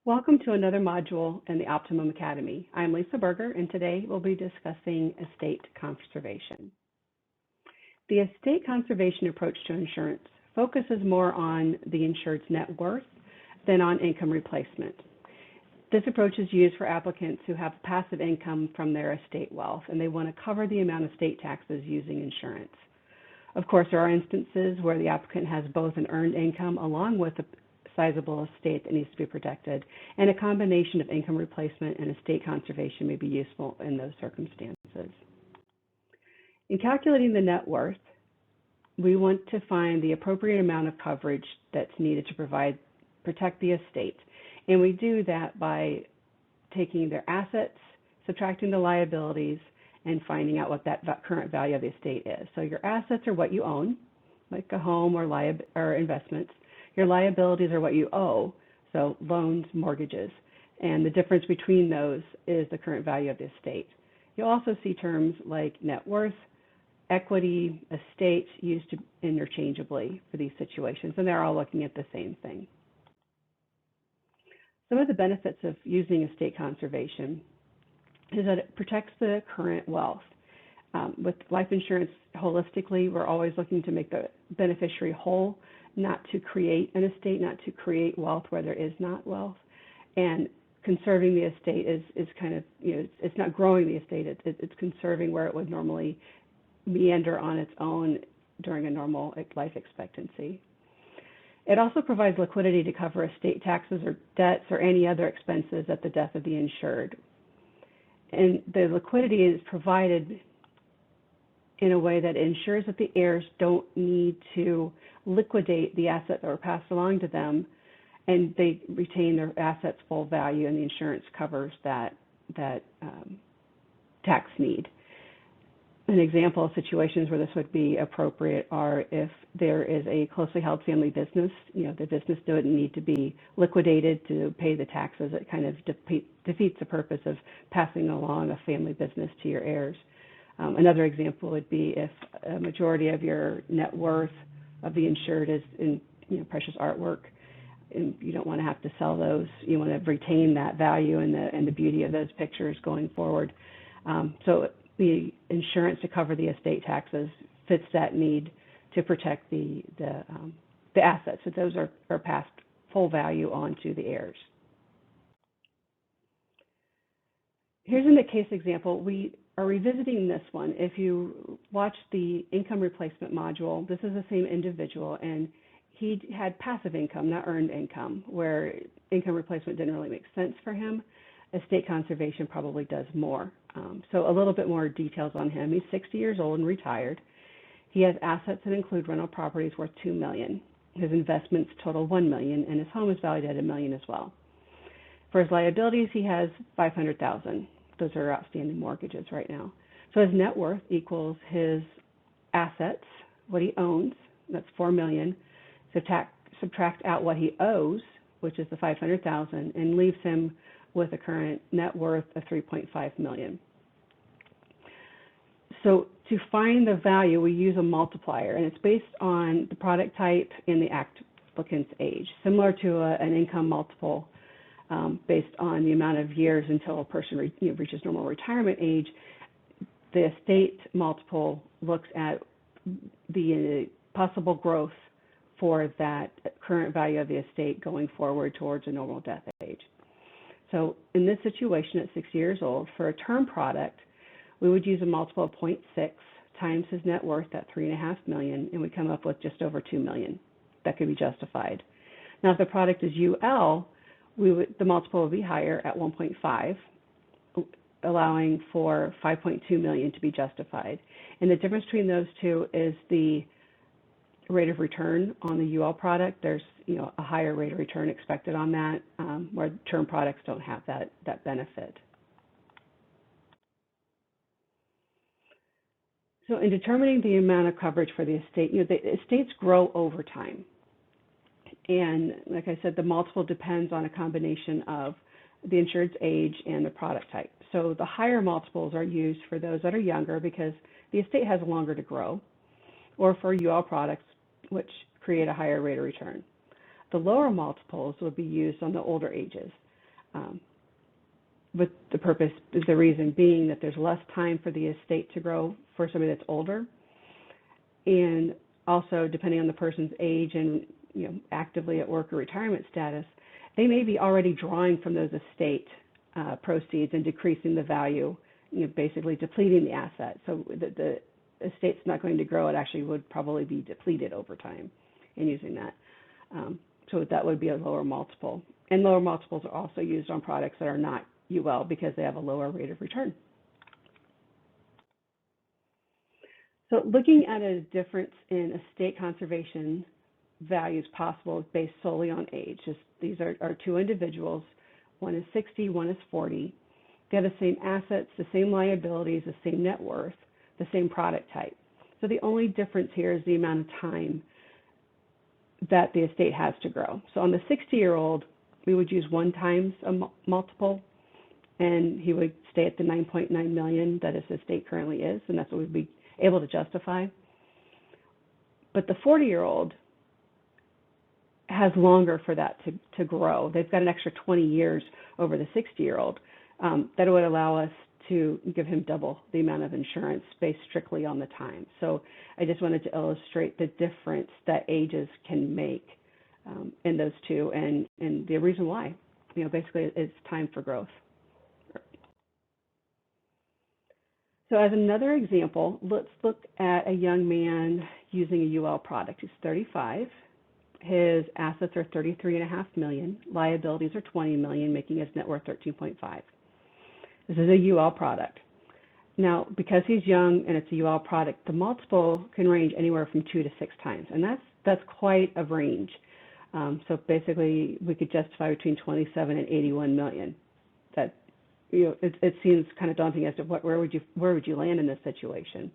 Welcome to another module in the Optimum Academy. I'm Lisa Berger, and today we'll be discussing estate conservation. The estate conservation approach to insurance focuses more on the insured's net worth than on income replacement. This approach is used for applicants who have passive income from their estate wealth, and they want to cover the amount of estate taxes using insurance. Of course, there are instances where the applicant has both an earned income along with a sizable estate that needs to be protected, and a combination of income replacement and estate conservation may be useful in those circumstances. In calculating the net worth, we want to find the appropriate amount of coverage that's needed to protect the estate, and we do that by taking their assets, subtracting the liabilities, and finding out what that current value of the estate is. So your assets are what you own, like a home or investments. Your liabilities are what you owe, so loans, mortgages, and the difference between those is the current value of the estate. You'll also see terms like net worth, equity, estate used interchangeably for these situations, and they're all looking at the same thing. Some of the benefits of using estate conservation is that it protects the current wealth. With life insurance, holistically, we're always looking to make the beneficiary whole, not to create an estate, not to create wealth where there is not wealth. And conserving the estate is kind of, it's not growing the estate, it's conserving where it would normally meander on its own during a normal life expectancy. It also provides liquidity to cover estate taxes or debts or any other expenses at the death of the insured. And the liquidity is provided in a way that ensures that the heirs don't need to liquidate the assets that were passed along to them, and they retain their assets' full value, and the insurance covers that tax need. An example of situations where this would be appropriate are if there is a closely held family business. The business doesn't need to be liquidated to pay the taxes. It kind of defeats the purpose of passing along a family business to your heirs. Another example would be if a majority of your net worth of the insured is in precious artwork, and you don't want to have to sell those. You want to retain that value and the beauty of those pictures going forward. So the insurance to cover the estate taxes fits that need to protect the assets. So those are passed full value on to the heirs. Here's in the case example. We are revisiting this one. If you watch the income replacement module, this is the same individual, and he had passive income, not earned income, where income replacement didn't really make sense for him. Estate conservation probably does more. So a little bit more details on him. He's 60 years old and retired. He has assets that include rental properties worth $2 million. His investments total $1 million, and his home is valued at $1 million as well. For his liabilities, he has $500,000. Those are outstanding mortgages right now. So his net worth equals his assets, what he owns, that's $4 million. Subtract out what he owes, which is the $500,000, and leaves him with a current net worth of $3.5 million. So to find the value, we use a multiplier, and it's based on the product type and the applicant's age, similar to an income multiple. Based on the amount of years until a person reaches normal retirement age. The estate multiple looks at the possible growth for that current value of the estate going forward towards a normal death age. So in this situation at 60 years old, for a term product, we would use a multiple of 0.6 times his net worth at $3.5 million, and we come up with just over $2 million. That could be justified. Now, if the product is UL, the multiple will be higher at 1.5, allowing for $5.2 million to be justified. And the difference between those two is the rate of return on the UL product. There's a higher rate of return expected on that, where term products don't have that benefit. So in determining the amount of coverage for the estate, the estates grow over time. And like I said, the multiple depends on a combination of the insured's age and the product type. So the higher multiples are used for those that are younger because the estate has longer to grow, or for UL products, which create a higher rate of return. The lower multiples would be used on the older ages. with the reason being that there's less time for the estate to grow for somebody that's older. And also, depending on the person's age and actively at work or retirement status, they may be already drawing from those estate proceeds and decreasing the value, basically depleting the asset. So the estate's not going to grow. It actually would probably be depleted over time in using that. So that would be a lower multiple. And lower multiples are also used on products that are not UL because they have a lower rate of return. So looking at a difference in estate conservation values possible based solely on age. These are two individuals. One is 60, one is 40. They have the same assets, the same liabilities, the same net worth, the same product type. So the only difference here is the amount of time that the estate has to grow. So on the 60-year-old, we would use 1 times a multiple, and he would stay at the 9.9 million that his estate currently is, and that's what we'd be able to justify. But the 40-year-old has longer for that to grow. They've got an extra 20 years over the 60-year-old that would allow us to give him double the amount of insurance based strictly on the time. So I just wanted to illustrate the difference that ages can make in those two, and the reason why, basically it's time for growth. So as another example, let's look at a young man using a UL product. He's 35. His assets are $33.5 million. Liabilities are $20 million, making his net worth $13.5. This is a UL product. Now, because he's young and it's a UL product, the multiple can range anywhere from 2 to 6 times, and that's quite a range. So basically, we could justify between 27 and 81 million. That it seems kind of daunting as to where would you land in this situation.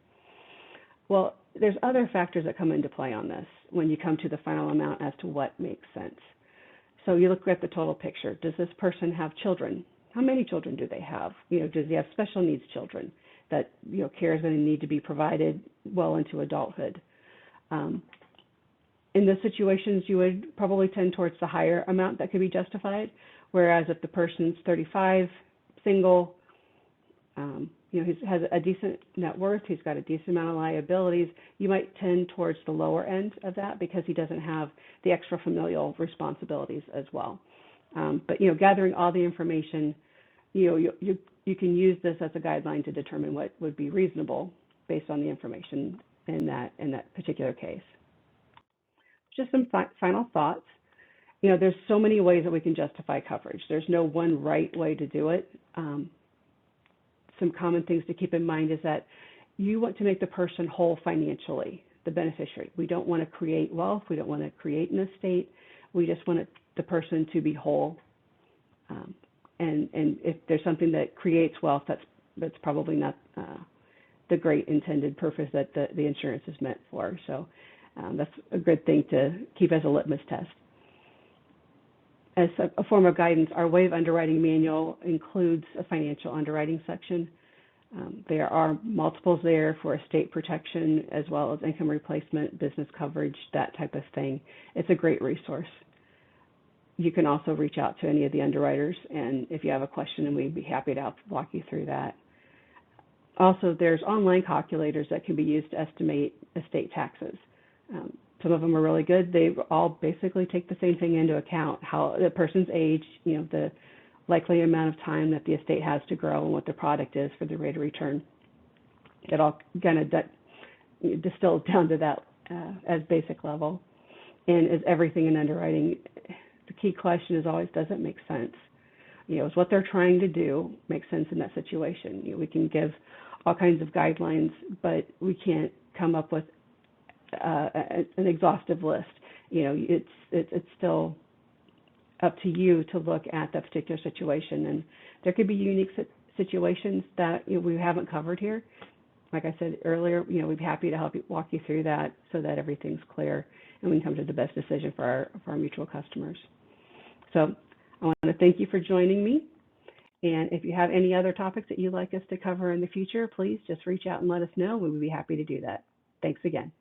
Well, there's other factors that come into play on this when you come to the final amount as to what makes sense. So you look at the total picture. Does this person have children? How many children do they have? Does he have special needs children that care is going to need to be provided well into adulthood? In those situations, you would probably tend towards the higher amount that could be justified. Whereas if the person's 35, single, he has a decent net worth, he's got a decent amount of liabilities, you might tend towards the lower end of that because he doesn't have the extra familial responsibilities as well. But gathering all the information, you can use this as a guideline to determine what would be reasonable based on the information in that particular case. Just some final thoughts. There's so many ways that we can justify coverage. There's no one right way to do it. Some common things to keep in mind is that you want to make the person whole financially, the beneficiary. We don't want to create wealth. We don't want to create an estate. We just want the person to be whole. And if there's something that creates wealth, that's probably not the great intended purpose that the insurance is meant for. So that's a good thing to keep as a litmus test. As a form of guidance, our waive underwriting manual includes a financial underwriting section. There are multiples there for estate protection as well as income replacement, business coverage, that type of thing. It's a great resource. You can also reach out to any of the underwriters, and if you have a question, and we'd be happy to walk you through that. Also, there's online calculators that can be used to estimate estate taxes. Some of them are really good. They all basically take the same thing into account, how the person's age, the likely amount of time that the estate has to grow and what the product is for the rate of return. It all kind of distills down to that as basic level. And as everything in underwriting, the key question is always, does it make sense? Is what they're trying to do make sense in that situation? We can give all kinds of guidelines, but we can't come up with an exhaustive list. It's still up to you to look at that particular situation, and there could be unique situations that we haven't covered here. Like I said earlier, we'd be happy to walk you through that so that everything's clear and we can come to the best decision for our mutual customers. So I want to thank you for joining me, and if you have any other topics that you'd like us to cover in the future, please just reach out and let us know. We would be happy to do that. Thanks again.